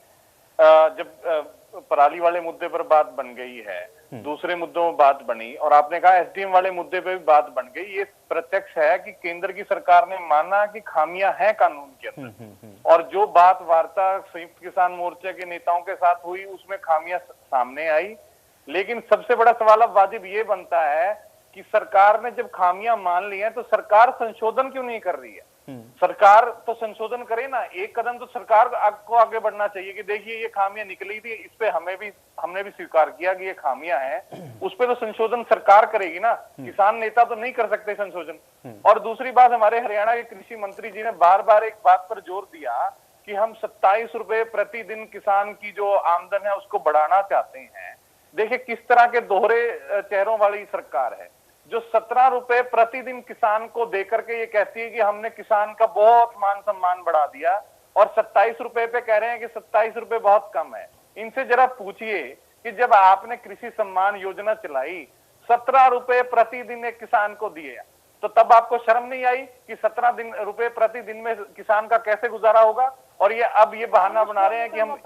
जब पराली वाले मुद्दे पर बात बन गई है, दूसरे मुद्दों में बात बनी, और आपने कहा एसडीएम वाले मुद्दे पे भी बात बन गई, ये प्रत्यक्ष है कि केंद्र की सरकार ने माना कि खामियां हैं कानून के अंदर। और जो बात वार्ता संयुक्त किसान मोर्चा के नेताओं के साथ हुई, उसमें खामियां सामने आई। लेकिन सबसे बड़ा सवाल अब वाजिब ये बनता है कि सरकार ने जब खामियां मान ली हैं तो सरकार संशोधन क्यों नहीं कर रही है? सरकार तो संशोधन करे ना। एक कदम तो सरकार को आगे बढ़ना चाहिए कि देखिए ये खामियां निकली थी, इस पे हमने भी स्वीकार किया कि ये खामियां हैं, उस पे तो संशोधन सरकार करेगी ना, किसान नेता तो नहीं कर सकते संशोधन। और दूसरी बात, हमारे हरियाणा के कृषि मंत्री जी ने बार बार एक बात पर जोर दिया कि हम 27 रुपए प्रतिदिन किसान की जो आमदन है उसको बढ़ाना चाहते हैं। देखिए किस तरह के दोहरे चेहरों वाली सरकार है जो 17 रुपए प्रतिदिन किसान को देकर के ये कहती है कि हमने किसान का बहुत मान सम्मान बढ़ा दिया, और 27 रुपए पे कह रहे हैं कि 27 रुपए बहुत कम है। इनसे जरा पूछिए कि जब आपने कृषि सम्मान योजना चलाई, 17 रुपए प्रतिदिन एक किसान को दिए, तो तब आपको शर्म नहीं आई कि 17 रुपए प्रतिदिन में किसान का कैसे गुजारा होगा? और ये अब ये बहाना बना रहे हैं कि हम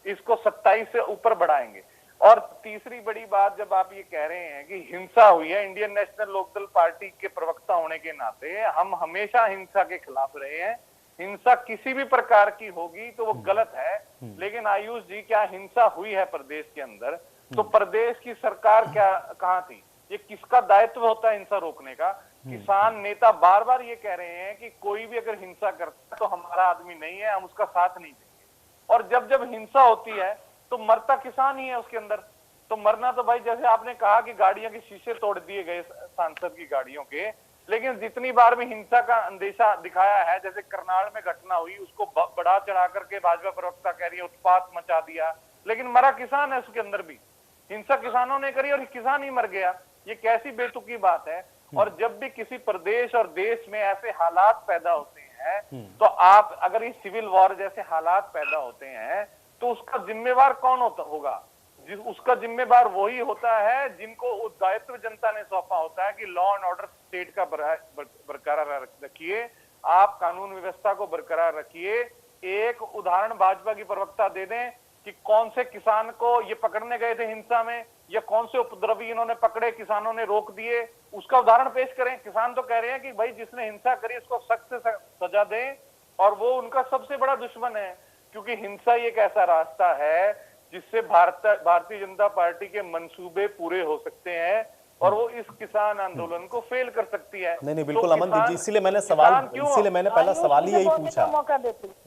इसको 27 से ऊपर बढ़ाएंगे। और तीसरी बड़ी बात, जब आप ये कह रहे हैं कि हिंसा हुई है, इंडियन नेशनल लोकदल पार्टी के प्रवक्ता होने के नाते हम हमेशा हिंसा के खिलाफ रहे हैं। हिंसा किसी भी प्रकार की होगी तो वो गलत है, लेकिन आयुष जी क्या हिंसा हुई है प्रदेश के अंदर? तो प्रदेश की सरकार क्या कहाँ थी? ये किसका दायित्व होता है हिंसा रोकने का? किसान नेता बार बार ये कह रहे हैं कि कोई भी अगर हिंसा करता है तो हमारा आदमी नहीं है, हम उसका साथ नहीं देंगे। और जब जब हिंसा होती है तो मरता किसान ही है उसके अंदर। तो मरना तो भाई, जैसे आपने कहा कि गाड़ियों के शीशे तोड़ दिए गए सांसद की गाड़ियों के, लेकिन जितनी बार भी हिंसा का अंदेशा दिखाया है, जैसे करनाल में घटना हुई, उसको बढ़ा चढ़ा करके भाजपा प्रवक्ता कह रही है उत्पात मचा दिया, लेकिन मरा किसान है उसके अंदर भी। हिंसा किसानों ने करी और किसान ही मर गया। ये कैसी बेतुकी बात है? और जब भी किसी प्रदेश और देश में ऐसे हालात पैदा होते हैं, तो आप अगर ये सिविल वॉर जैसे हालात पैदा होते हैं तो उसका जिम्मेवार कौन होगा? उसका जिम्मेवार वही होता है जिनको उस दायित्व जनता ने सौंपा होता है कि लॉ एंड ऑर्डर स्टेट का बरकरार रखिए, आप कानून व्यवस्था को बरकरार रखिए। एक उदाहरण भाजपा की प्रवक्ता दे दें कि कौन से किसान को ये पकड़ने गए थे हिंसा में, या कौन से उपद्रवी इन्होंने पकड़े, किसानों ने रोक दिए, उसका उदाहरण पेश करें। किसान तो कह रहे हैं कि भाई जिसने हिंसा करी उसको सख्त से सजा दें, और वो उनका सबसे बड़ा दुश्मन है, क्योंकि हिंसा एक ऐसा रास्ता है जिससे भारतीय जनता पार्टी के मंसूबे पूरे हो सकते हैं, और वो इस किसान आंदोलन को फेल कर सकती है। नहीं बिल्कुल अमनदीप जी, इसीलिए मैंने पहला सवाल ही यही पूछा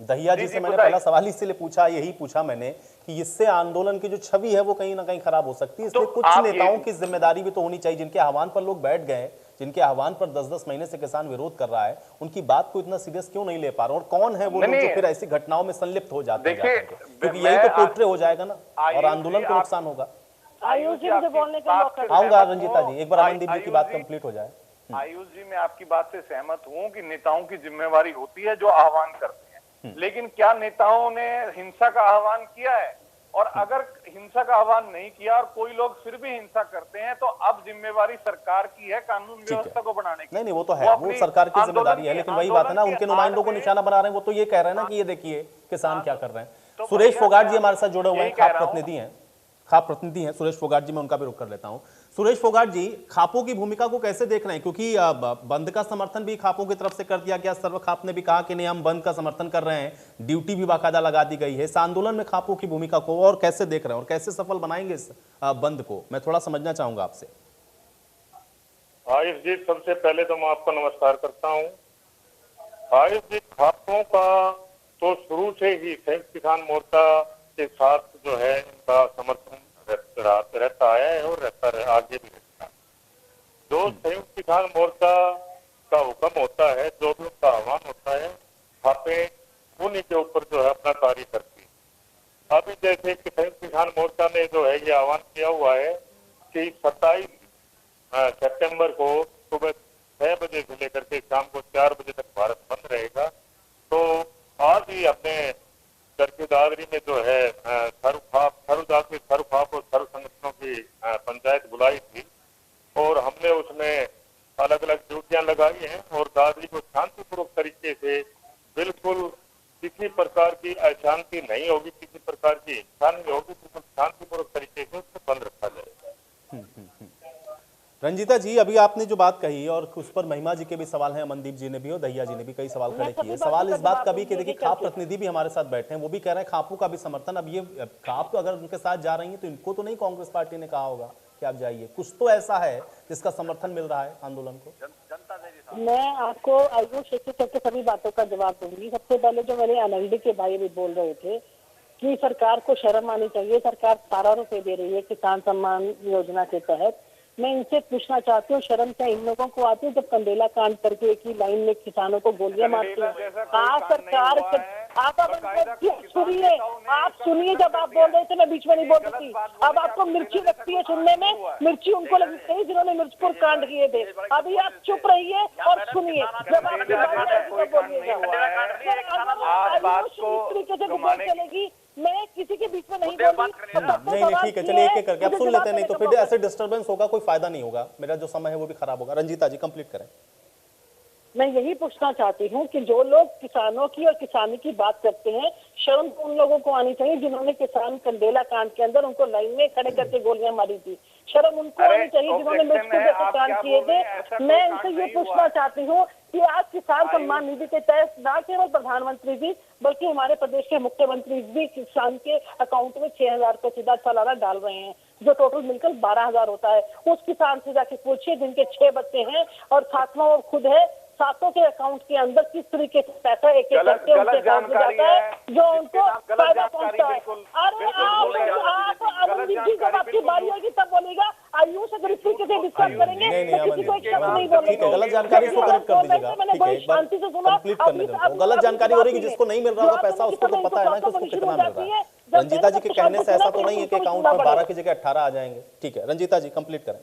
दहिया जी से। मैंने पहला सवाल इसीलिए पूछा, यही पूछा मैंने कि इससे आंदोलन की जो छवि है वो कहीं ना कहीं खराब हो सकती है। इसलिए कुछ नेताओं की जिम्मेदारी भी तो होनी चाहिए, जिनके आह्वान पर लोग बैठ गए, जिनके आह्वान पर 10-10 महीने से किसान विरोध कर रहा है, उनकी बात को इतना सीरियस क्यों नहीं ले पा रहे? और कौन है वो लोग जो फिर ऐसी घटनाओं में संलिप्त हो जाते हैं? क्योंकि यही तो पोर्ट्रे हो जाएगा ना, और आंदोलन को नुकसान होगा। आयुष जी मुझे बोलने का मौका दीजिए। आऊंगा रंजीता जी, एक बार अमनदीप जी की बात कंप्लीट हो जाए। आयुष जी, मैं आपकी बात से सहमत हूं कि नेताओं की जिम्मेवारी होती है जो आह्वान करते हैं, लेकिन क्या नेताओं ने हिंसा का आह्वान किया है? और अगर हिंसा का आह्वान नहीं किया और कोई लोग फिर भी हिंसा करते हैं तो अब जिम्मेवारी सरकार की है कानून व्यवस्था को बनाने की। नहीं वो तो है, वो सरकार की जिम्मेदारी है, लेकिन वही बात है ना, उनके नुमाइंदों को निशाना बना रहे हैं। वो तो ये कह रहे हैं ना कि ये देखिए किसान क्या कर रहे हैं। सुरेश फोगाट जी हमारे साथ जुड़े हुए हैं, खाप प्रतिनिधि हैं सुरेश फोगाट जी, मैं उनका भी रुख कर लेता हूं। सुरेश फोगाट जी, खापों की भूमिका को कैसे देख रहे हैं? क्योंकि बंद का समर्थन भी खापों की तरफ से कर दिया गया, सर्व खाप ने भी कहा कि नहीं हम बंद का समर्थन कर रहे हैं, ड्यूटी भी बाकायदा लगा दी गई है। इस आंदोलन में खापों की भूमिका को और कैसे देख रहे हैं और कैसे सफल बनाएंगे इस बंद को, मैं थोड़ा समझना चाहूंगा आपसे। आयुष जी, सबसे पहले तो मैं आपको नमस्कार करता हूँ। आयुष जी, खापों का तो शुरू से ही संयुक्त किसान मोर्चा के साथ जो है इनका समर्थन रहता है और आगे भी रहता है। जो संयुक्त किसान मोर्चा का हुक्म होता है, जो भी उनका आह्वान होता है, खापे उन्हीं के ऊपर जो है अपना कार्य करती है। अभी जैसे कि संयुक्त किसान मोर्चा ने जो है ये आह्वान किया हुआ है कि 27 सितंबर को सुबह 6 बजे से लेकर के शाम को 4 बजे तक भारत बंद रहेगा। तो आज ही अपने चरखी दादरी में जो है सर्वखाप और सर्व संगठनों की पंचायत बुलाई थी और हमने उसमें अलग अलग ड्यूटियां लगाई हैं और दादरी को शांतिपूर्वक तरीके से, बिल्कुल किसी प्रकार की अशांति नहीं होगी, किसी प्रकार की हिंसा नहीं होगी, बिल्कुल शांतिपूर्वक तरीके से उसको बंद रखा जाएगा। रंजीता जी, अभी आपने जो बात कही और उस पर महिमा जी के भी सवाल हैं, अमनदीप जी ने भी और दहिया जी ने भी कई सवाल खड़े किए। सवाल इस बात का भी कि देखिए खाप प्रतिनिधि भी हमारे साथ बैठे हैं, वो भी कह रहे हैं खापों का भी समर्थन। अब ये खाप तो अगर उनके साथ जा रही है तो इनको तो नहीं कांग्रेस पार्टी ने कहा होगा कि आप जाइए, कुछ तो ऐसा है जिसका समर्थन मिल रहा है आंदोलन को। मैं आपको आयुष एक करके सभी बातों का जवाब दूंगी। सबसे पहले जो मेरे एनएलडी के भाई भी बोल रहे थे कि सरकार को शर्म आनी चाहिए, सरकार 17 रुपए दे रही है किसान सम्मान योजना के तहत। मैं इनसे पूछना चाहती हूँ, शर्म क्या इन लोगों को आती है जब कंडेला कांड करके एक ही लाइन में किसानों को गोलियां मारते हैं? आप सरकार सुनिए, आप सुनिए, जब आप बोल रहे थे मैं बीच में नहीं बोल रही थी। अब आपको मिर्ची लगती है सुनने में, मिर्ची उनको लगती है जिन्होंने मिर्चपुर कांड किए थे। अभी आप चुप रहिए और सुनिए, जब आपकी तरीके से डिबेट चलेगी, मैं किसी के बीच में नहीं बोलूंगी। नहीं ठीक है, चलिए एक एक करके आप सुन लेते हैं, नहीं तो फिर ऐसे डिस्टर्बेंस होगा, कोई फायदा नहीं होगा, मेरा जो समय है वो भी खराब होगा। रंजीता जी कंप्लीट करें। मैं यही पूछना चाहती हूँ कि जो लोग किसानों की और किसानी की बात करते हैं, शर्म तो उन लोगों को आनी चाहिए जिन्होंने किसान कंडेला कांड के अंदर उनको लाइन में खड़े करके गोलियां मारी थी। शर्म उनको आनी चाहिए जिन्होंने मिर्चपुर जैसे कांड किए थे। मैं इनसे ये पूछना चाहती हूँ कि आज किसान सम्मान निधि के तहत न केवल प्रधानमंत्री जी बल्कि हमारे प्रदेश के मुख्यमंत्री भी किसान के अकाउंट में 6,000 रुपए सीधा सालाना डाल रहे हैं, जो टोटल मिलकर 12,000 होता है। उस किसान से जाके पूछिए जिनके 6 बच्चे हैं और सातवां वो खुद है, सातों के अकाउंट के अंदर किस तरीके से पैसा एक एक करके उनके अकाउंट में जाता है जो उनको फायदा पहुंचता है। अरे आप अमनदीप जी जब आपकी बारी होगी तब बोलेगा। आयुष अगर इस तरीके से डिस्कस करेंगे तो किसी को एक शब्द नहीं बोलेगा। गलत जानकारी इसको करेक्ट कर दीजिएगा, ठीक है, एक बार कंप्लीट करने दो। गलत जानकारी हो रही है, जिसको नहीं मिल रहा होगा पैसा उसको तो पता है ना कि उसको कितना मिल रहा है। रंजीता जी के कहने से ऐसा तो नहीं है कि अकाउंट में 12 की जगह 18 आ जाएंगे। ठीक है रंजीता जी कंप्लीट करें।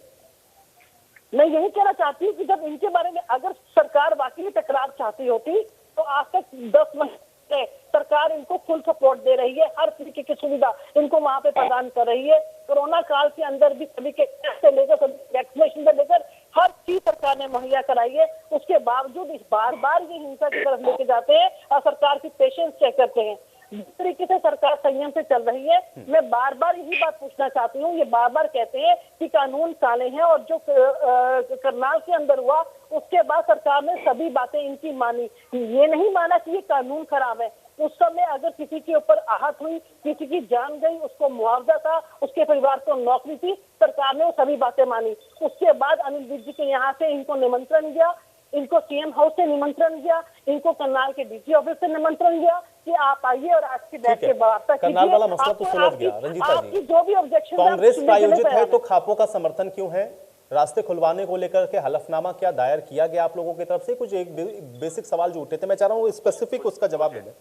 मैं यही कहना चाहती हूँ कि जब इनके बारे में अगर सरकार वाकई टकराव चाहती होती तो आज तक 10 महीने सरकार इनको फुल सपोर्ट दे रही है, हर तरीके की सुविधा इनको वहां पे प्रदान कर रही है। कोरोना काल के अंदर भी सभी के से लेकर सभी वैक्सीनेशन से लेकर हर चीज सरकार ने मुहैया कराई है। उसके बावजूद इस बार बार ये हिंसा की तरफ लेके जाते हैं और सरकार की पेशेंस चेक करते हैं। जिस तरीके से सरकार संयम से चल रही है, मैं बार बार यही बात पूछना चाहती हूँ। ये बार बार कहते हैं कि कानून काले हैं और जो करनाल के अंदर हुआ उसके बाद सरकार ने सभी बातें इनकी मानी, ये नहीं माना कि ये कानून खराब है। उस समय अगर किसी के ऊपर आहत हुई, किसी की जान गई, उसको मुआवजा था, उसके परिवार को नौकरी थी, सरकार ने वो सभी बातें मानी। उसके बाद अनिल विज जी के यहाँ से इनको निमंत्रण दिया, इनको सीएम हाउस से निमंत्रण दिया, इनको करनाल के डीसी ऑफिस से निमंत्रण दिया कि आप आइए और आज की बैठ के वार्ता कीजिए। करनाल वाला मसला तो सुलझ गया। रंजीता जी, जो भी ऑब्जेक्शन कांग्रेस प्रायोजित है तो खापों का समर्थन क्यों है? रास्ते खुलवाने को लेकर के हलफनामा क्या दायर किया गया आप लोगों की तरफ से? कुछ एक बेसिक सवाल जो उठे थे, मैं चाह रहा हूँ स्पेसिफिक उसका जवाब दे दें।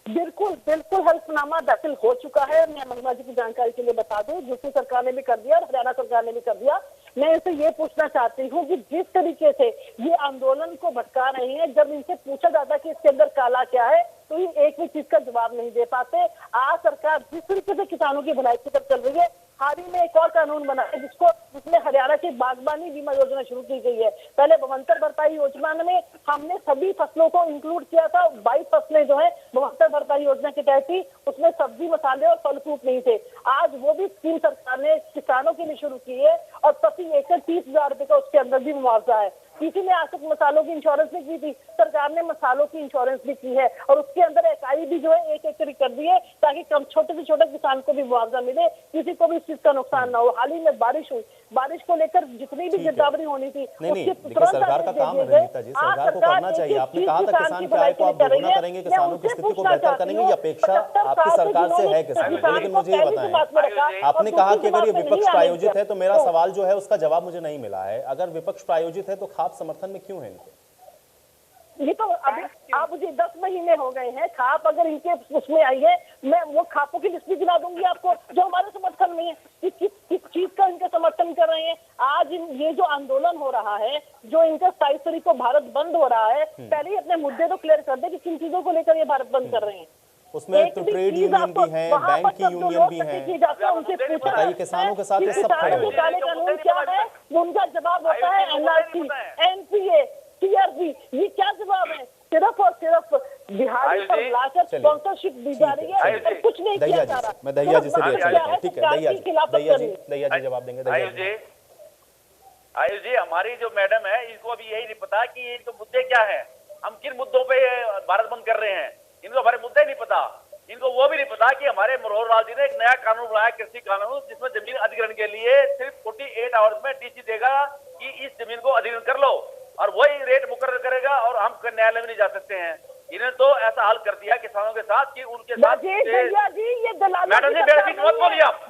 बिल्कुल बिल्कुल हल्फनामा दाखिल हो चुका है। मैं महिमा जी की जानकारी के लिए बता दूं, यूपी सरकार ने भी कर दिया और हरियाणा सरकार ने भी कर दिया। मैं इनसे ये पूछना चाहती हूँ कि जिस तरीके से ये आंदोलन को भटका रहे हैं, जब इनसे पूछा जाता कि इसके अंदर काला क्या है तो ये एक भी चीज का जवाब नहीं दे पाते। आज सरकार जिस तरीके से किसानों की भलाई की तरफ चल रही है, हाल ही में एक और कानून बना है जिसमें हरियाणा की बागबानी बीमा योजना शुरू की गई है। पहले बवंतर भरपाई योजना में हमने सभी फसलों को इंक्लूड किया था। 22 फसलें जो है बवंतर भरपाई योजना के तहत थी, उसमें सब्जी, मसाले और फल फ्रूट नहीं थे। आज वो भी स्कीम सरकार ने किसानों के लिए शुरू की है और प्रति एकड़ 30,000 रुपए का उसके अंदर भी मुआवजा है। किसी ने आज तक मसालों की इंश्योरेंस नहीं की थी, सरकार ने मसालों की इंश्योरेंस भी की है और उसके अंदर इकाई भी जो है 1 एकड़ कर दी है ताकि कम छोटे से छोटे किसान को भी मुआवजा मिले, किसी को भी इस चीज का नुकसान ना हो। हाल ही में बारिश हुई, बारिश को लेकर जितनी भी गिरदावरी होनी थी देखिए सरकार का काम है रंजीता जी, सरकार को करना चाहिए। आपने कहा था किसान की आय को आप दोगुना करेंगे, किसानों की स्थिति को बेहतर करेंगे, ये अपेक्षा आपकी सरकार से है किसानों को। लेकिन मुझे ये बताएं, आपने कहा कि अगर ये विपक्ष प्रायोजित है तो मेरा सवाल जो है उसका जवाब मुझे नहीं मिला है। अगर विपक्ष प्रायोजित है तो खाप समर्थन में क्यों है इनके? ये तो अभी आप मुझे 10 महीने हो गए हैं, खाप अगर इनके उसमें आई है, मैं वो खापों की लिस्ट भी गिना दूंगी आपको जो हमारे समर्थन में है कि किस चीज का इनका समर्थन कर रहे हैं। आज ये जो आंदोलन हो रहा है, जो इनका 27 तारीख को भारत बंद हो रहा है, पहले ही अपने मुद्दे तो क्लियर कर दे कि किन चीजों को लेकर ये भारत बंद कर रहे हैं। उसमें तो ट्रेड यूनियन भी है, बैंक की यूनियन भी है, बताइए किसानों के साथ ये सब खड़े हैं। काले कानून क्या है, उनका जवाब होता है एनआरसी, एनपीए, टीआरपी। ये क्या जवाब है? सिर्फ और सिर्फ बिहारी पर लाकर स्पॉन्सरशिप दी जा रही है और कुछ नहीं किया जा रहा। मैं दहिया जी से रिएक्शन लेता हूं। ठीक है दहिया जी जवाब देंगे। आयुष जी, हमारी जो मैडम है इनको अभी यही नहीं पता कि इनको मुद्दे क्या है, हम किन मुद्दों पे भारत बंद कर रहे हैं। इनको हमारे मुद्दे नहीं पता। इनको वो भी नहीं पता कि हमारे मनोहर लाल जी ने एक नया कानून बनाया, कृषि कानून, जिसमें जमीन अधिग्रहण के लिए सिर्फ 48 आवर्स में डीसी देगा कि इस जमीन को अधिग्रहण कर लो और वही रेट मुकर्रर करेगा और हम न्यायालय में नहीं जा सकते हैं। इन्हें तो ऐसा हल कर दिया किसानों के साथ कि उनके साथ मैडम जी बेबी मत बोलिए आप,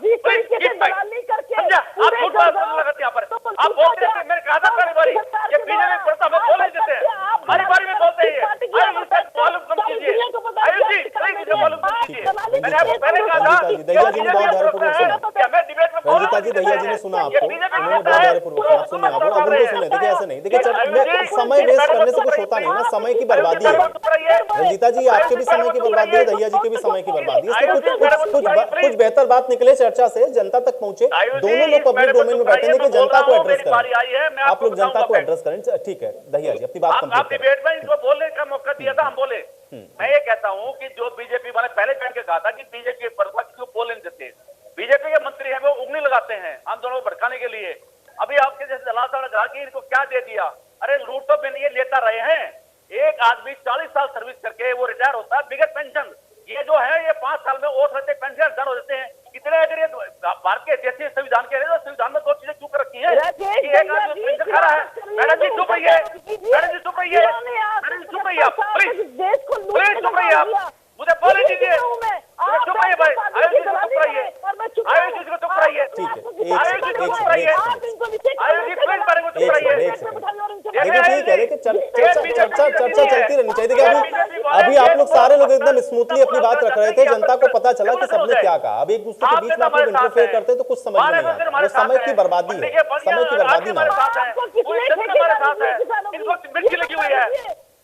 समझा? आप झूठ लगाते यहाँ पर, आप बोलते हैं। मैंने कहा था पहली बारी ये बीजेपी पड़ता हमें बोल नहीं देते हैं, हमारी बारी में बोलते हैं। मालूम कम कीजिए आयुष जी, मुझे मालूम कम कीजिए। मैंने आपको पहले कहा था दहिया जी ने बहुत धैर्यपूर्वक सुना। मैं डिबेट में रंजीता जी दहिया जी ने सुना आपको, उन्होंने बहुत धैर्यपूर्वक सुना। सुनिए आप उनको सुने। देखिए ऐसे नहीं, देखिए समय वेस्ट करने से कुछ होता नहीं ना, समय की बर्बादी है। रंजीता जी आपके भी समय की बर्बादी है, दहिया जी के भी समय की बर्बादी है। इसलिए कुछ बेहतर बात निकले चर्चा से, जनता तक पहुंचे, दोनों लोग पब्लिक डोमेन में बैठेंगे कि जनता को एड्रेस करें। आप लोग जनता को एड्रेस करें। ठीक है दहिया जी अपनी बात आप डिबेट में इनको बोलने का मौका दिया था, हम बोले। मैं ये कहता हूं कि जो बीजेपी वाले पहले बैठ के कहा था कि बीजेपी पर क्यों बोलने देते, बीजेपी के मंत्री हैं वो उंगली लगाते हैं आंदोलन को भड़काने के लिए। अभी आपके जैसे दलाल साहब ने कहा कि इनको क्या दे दिया, अरे लूट तो में ये लेता रहे हैं। एक आदमी 40 साल सर्विस करके वो रिटायर होता है, बिगड़ पेंशन। ये जो है ये 5 साल में ओट रहते, पेंशन डन हो जाते हैं। कितने अगर ये भारत के ऐतिहासिक संविधान के तो संविधान में 2 चीजें क्यों कर रखी है? एक आदमी पेंशन खा रहा है। मैडम जी चुप रहिए, मैडम जी चुप रहिए, मैडम जी चुप रहिए आप, प्लीज प्लीज चुप रहिए आप, मुझे बोलने दीजिए। चुप रहिए भाई, आयुष जी को चुप रहिए, आयुष जी को चुप रहिए, आयुष जी को चुप रहिए, आयुष जी प्लीज मेरे को चुप रहिए। देखिए ठीक है, देखिए चर्चा चलती रहनी चाहिए। देखिए अभी आप लोग सारे लोग एकदम स्मूथली अपनी बात रख रहे थे, जनता को पता चला कि सबने क्या कहा। अब एक दूसरे के बीच में आप लोग इंटरफेयर करते हैं तो कुछ समझ नहीं आता। वो समय की बर्बादी है, समय की बर्बादी ना लगी हुई है।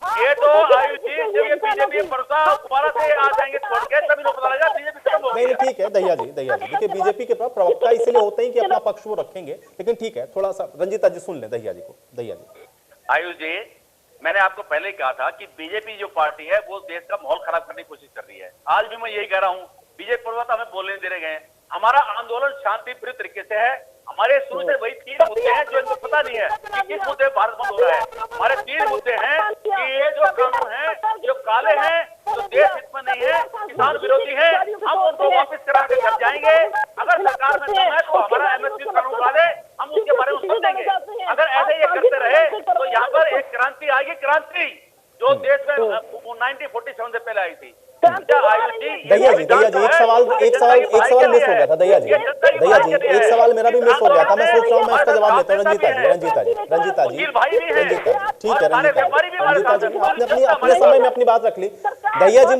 ये तो आयुष जी बीजेपी परसा दोबारा से आ जाएंगे छोड़ के, तभी लोग पता लगेगा बीजेपी खत्म हो गई। नहीं ठीक है दहिया जी देखिए बीजेपी के प्रवक्ता इसलिए होते हैं कि अपना पक्ष वो रखेंगे, लेकिन ठीक है थोड़ा सा रंजीता जी सुन लें दहिया जी को। दहिया जी आयुष जी, मैंने आपको पहले ही कहा था कि बीजेपी जो पार्टी है वो देश का माहौल खराब करने की कोशिश कर रही है। आज भी मैं यही कह रहा हूँ, बीजेपी प्रवक्ता हमें बोलने दे रहे हैं। हमारा आंदोलन शांतिप्रिय तरीके से है। हमारे शुरू से वही 3 मुद्दे हैं जो इनको पता नहीं है कि किस मुद्दे भारत बंद हो रहा है। हमारे 3 मुद्दे हैं कि ये जो कानून है जो काले हैं, जो देश हित में नहीं है, किसान विरोधी है, हम उनको वापस करा के कर जाएंगे। अगर सरकार में दम है तो हमारा एमएसपी कानून डाले, हम उसके बारे में सोचेंगे। अगर ऐसे ये करते रहे तो यहाँ पर एक क्रांति आएगी, क्रांति जो देश में 1947 से पहले आई थी। दहिया जी एक सवाल मिस हो गया था। दहिया जी दया जी, एक सवाल मेरा भी मिस हो गया था, मैं सोच रहा हूँ मैं इसका जवाब लेता हूँ। रंजीता जी, ठीक है रंजीता जी, आपने अपने समय में अपनी बात रख ली। दहिया जी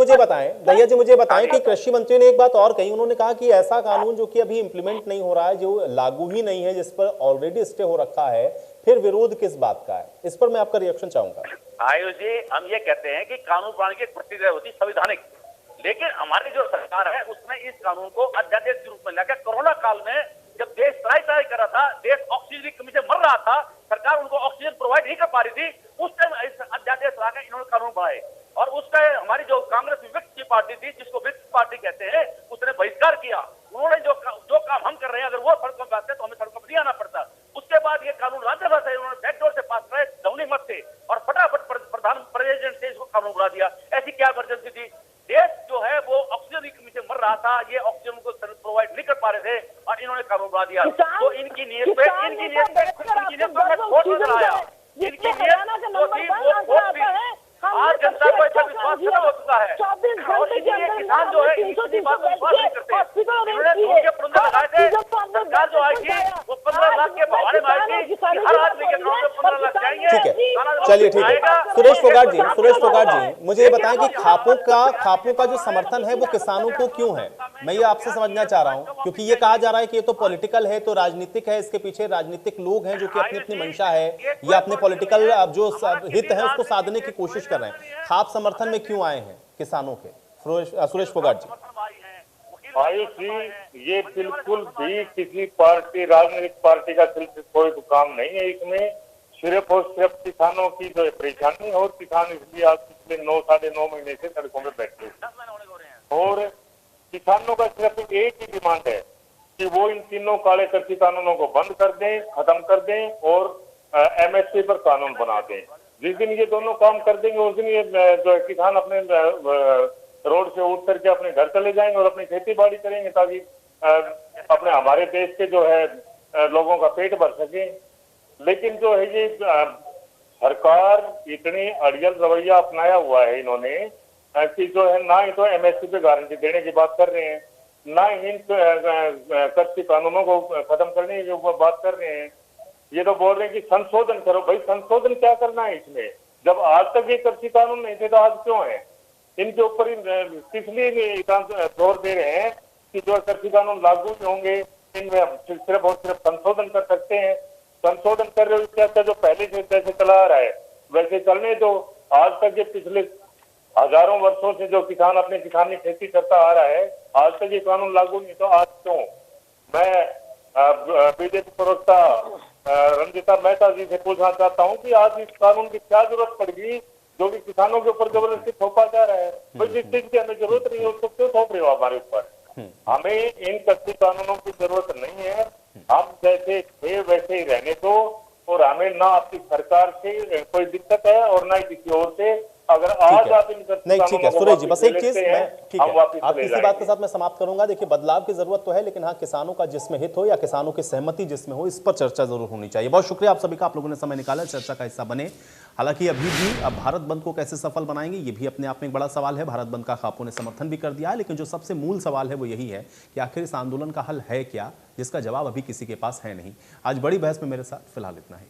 मुझे बताएं कि कृषि मंत्री ने एक बात और कही, उन्होंने कहा कि ऐसा कानून जो कि अभी इंप्लीमेंट नहीं हो रहा है, जो लागू ही नहीं है, जिस पर ऑलरेडी स्टे हो रखा है, फिर विरोध किस बात का है? इस पर मैं आपका रिएक्शन चाहूंगा। आयुष जी, हम ये कहते हैं कि कानून बनाने की प्रक्रिया होती संवैधानिक, लेकिन हमारी जो सरकार है उसने इस कानून को अध्यादेश के रूप में लाकर कोरोना काल में जब देश त्राही कर रहा था, देश ऑक्सीजन की कमी से मर रहा था, सरकार उनको ऑक्सीजन प्रोवाइड नहीं कर पा रही थी, उस टाइम इस अध्यादेश लाकर इन्होंने कानून बनाए। और उसका हमारी जो कांग्रेस विपक्ष की पार्टी थी, जिसको विपक्ष पार्टी कहते हैं, उसने बहिष्कार किया। उन्होंने जो काम हम कर रहे हैं, अगर वो सड़कों पर आते तो हमें सड़कों पर नहीं आना पड़ता। उसके बाद ये कानून राज्यसभा से उन्होंने बैकडोर से पास कराए ध्वनि मत से, और फटाफट प्रधान प्रेसिडेंट से इसको कानून बना दिया। ऐसी क्या इमरजेंसी थी? देश जो है वो ऑक्सीजन की कमी से मर रहा था, ये ऑक्सीजन को प्रोवाइड नहीं कर पा रहे थे, और इन्होंने कानून बना दिया। तो इनकी नीयत पे मैं खोट नजर आया। इनकी नीयत जो थी वो खोट थी। आज जनता को ऐसा विश्वास खत्म हो चुका है, और इसलिए किसान जो है इसी बात पर विश्वास नहीं करते। इन्होंने दूध के पुरंदर लगाए थे, सरकार जो आई थी वो 15 लाख के बहाने में आई थी, हर आदमी के अकाउंट में 15 लाख जाएंगे। ठीक है, चलिए ठीक है। सुरेश फोगाट जी मुझे ये बताएं कि खापों का जो समर्थन है वो किसानों को क्यों है? मैं ये आपसे समझना चाह रहा हूँ, क्योंकि ये कहा जा रहा है कि ये तो पॉलिटिकल है, तो राजनीतिक है, इसके पीछे राजनीतिक लोग हैं जो कि अपनी अपनी मंशा है या अपने पॉलिटिकल जो हित है उसको साधने की कोशिश कर रहे हैं। खाप समर्थन में क्यों आए हैं किसानों के? सुरेश फोगाट जी। आयुष जी, ये बिल्कुल भी किसी पार्टी, राजनीतिक पार्टी का कोई काम नहीं है। इसमें सिर्फ और सिर्फ किसानों की जो परेशानी है, और किसान इसलिए आज पिछले 9 साढ़े 9 महीने से सड़कों में बैठे हैं। और किसानों का सिर्फ एक ही डिमांड है कि वो इन तीनों काले कृषि कानूनों को बंद कर दें, खत्म कर दें, और एमएसपी पर कानून बना दें। जिस दिन ये दोनों काम कर देंगे उस दिन ये जो किसान अपने रोड से उठ करके अपने घर चले जाएंगे और अपनी खेती बाड़ी करेंगे, ताकि अपने हमारे देश के जो है लोगों का पेट भर सके। लेकिन जो है ये सरकार इतनी अड़ियल रवैया अपनाया हुआ है इन्होंने कि जो है ना ही तो एमएसपी पे गारंटी देने की बात कर रहे हैं, ना ही इन कृषि कानूनों को खत्म करने की बात कर रहे हैं। ये तो बोल रहे हैं कि संशोधन करो। भाई संशोधन क्या करना है इसमें? जब आज तक ये कृषि कानून नहीं थे तो आज क्यों है? इनके ऊपर इसलिए जोर दे रहे हैं कि जो कृषि कानून लागू होंगे इनमें सिर्फ और सिर्फ संशोधन कर सकते हैं। संशोधन कर रहे हो क्या? जो पहले से जैसे चला आ रहा है वैसे चलने दो। आज तक ये पिछले हजारों वर्षों से जो किसान अपने किसानी खेती करता आ रहा है, आज तक ये कानून लागू नहीं, तो आज क्यों? मैं बीजेपी प्रवक्ता रंजीता मेहता जी से पूछना चाहता हूं कि आज इस कानून की क्या जरूरत पड़ेगी जो कि किसानों के ऊपर जबरदस्ती थोपा जा रहा है? भाई जिस चीज की हमें जरूरत नहीं है उसको क्यों थोप रहे हो हमारे ऊपर? हमें इन कृषि कानूनों की जरूरत नहीं है। हम जैसे थे वैसे ही रहने दो, और हमें ना आपकी सरकार से कोई दिक्कत है और ना ही किसी और से। अगर आज आप नहीं, ठीक है सुरेश जी, बस एक चीज मैं ठीक है आपकी इसी बात के साथ मैं समाप्त करूंगा। देखिए, बदलाव की जरूरत तो है, लेकिन हाँ, किसानों का जिसमें हित हो या किसानों की सहमति जिसमें हो, इस पर चर्चा जरूर होनी चाहिए। बहुत शुक्रिया आप सभी का, आप लोगों ने समय निकाला, चर्चा का हिस्सा बने। हालांकि अभी भी अब भारत बंद को कैसे सफल बनाएंगे ये भी अपने आप में एक बड़ा सवाल है। भारत बंद का खापों ने समर्थन भी कर दिया है, लेकिन जो सबसे मूल सवाल है वो यही है कि आखिर इस आंदोलन का हल है क्या, जिसका जवाब अभी किसी के पास है नहीं। आज बड़ी बहस में मेरे साथ फिलहाल इतना ही।